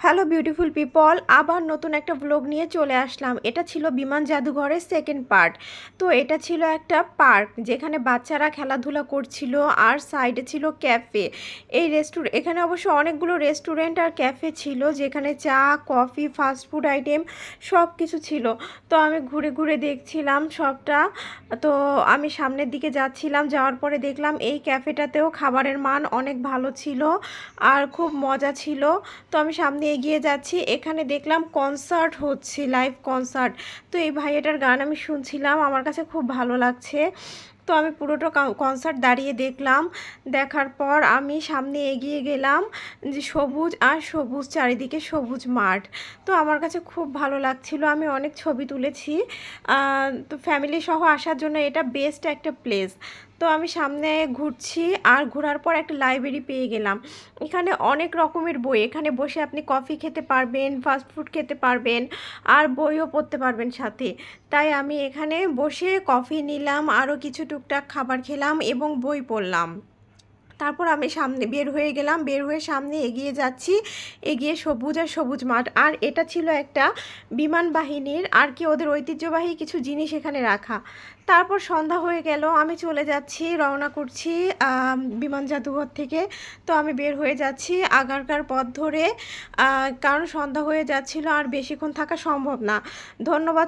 Hello beautiful people, আবার নতুন একটা ব্লগ নিয়ে চলে আসলাম। এটা ছিল বিমান জাদুঘরের সেকেন্ড পার্ট। তো এটা ছিল একটা পার্ক যেখানে বাচ্চারা খেলাধুলা করছিল, আর সাইডে ছিল ক্যাফে। এখানে অবশ্য অনেকগুলো রেস্টুরেন্ট আর ক্যাফে ছিল, যেখানে চা, কফি, ফাস্টফুড আইটেম সব কিছু ছিল। তো আমি ঘুরে ঘুরে দেখছিলাম সবটা। তো আমি সামনের দিকে যাচ্ছিলাম, যাওয়ার পরে দেখলাম এই ক্যাফেটাতেও খাবারের মান অনেক ভালো ছিল আর খুব মজা ছিল। তো আমি সামনে এগিয়ে যাচ্ছি, এখানে দেখলাম কনসার্ট হচ্ছে, লাইভ কনসার্ট। তো এই ভাইয়াটার গান আমি শুনছিলাম, আমার কাছে খুব ভালো লাগছে। তো আমি পুরোটা কনসার্ট দাঁড়িয়ে দেখলাম। দেখার পর আমি সামনে এগিয়ে গেলাম, যে সবুজ আর সবুজ, চারিদিকে সবুজ মাঠ। তো আমার কাছে খুব ভালো লাগছিল, আমি অনেক ছবি তুলেছি। তো ফ্যামিলি সহ আসার জন্য এটা বেস্ট একটা প্লেস। তো আমি সামনে ঘুরছি, আর ঘোরার পর একটা লাইব্রেরি পেয়ে গেলাম। এখানে অনেক রকমের বই, এখানে বসে আপনি কফি খেতে পারবেন, ফাস্ট ফুড খেতে পারবেন, আর বইও পড়তে পারবেন সাথে। তাই আমি এখানে বসে কফি নিলাম, আরও কিছু টুকটাক খাবার খেলাম এবং বই পড়লাম। তারপর আমি সামনে বের হয়ে গেলাম, বের হয়ে সামনে এগিয়ে যাচ্ছি, এগিয়ে সবুজ আর সবুজ মাঠ। আর এটা ছিল একটা বিমান বাহিনীর আর কি, ওদের ঐতিহ্যবাহী কিছু জিনিস এখানে রাখা। তারপর সন্ধ্যা হয়ে গেল, আমি চলে যাচ্ছি, রওনা করছি বিমান জাদুঘর থেকে। তো আমি বের হয়ে যাচ্ছি আগারগাঁর পথ ধরে, কারণ সন্ধ্যা হয়ে যাচ্ছিল আর বেশিক্ষণ থাকা সম্ভব না। ধন্যবাদ।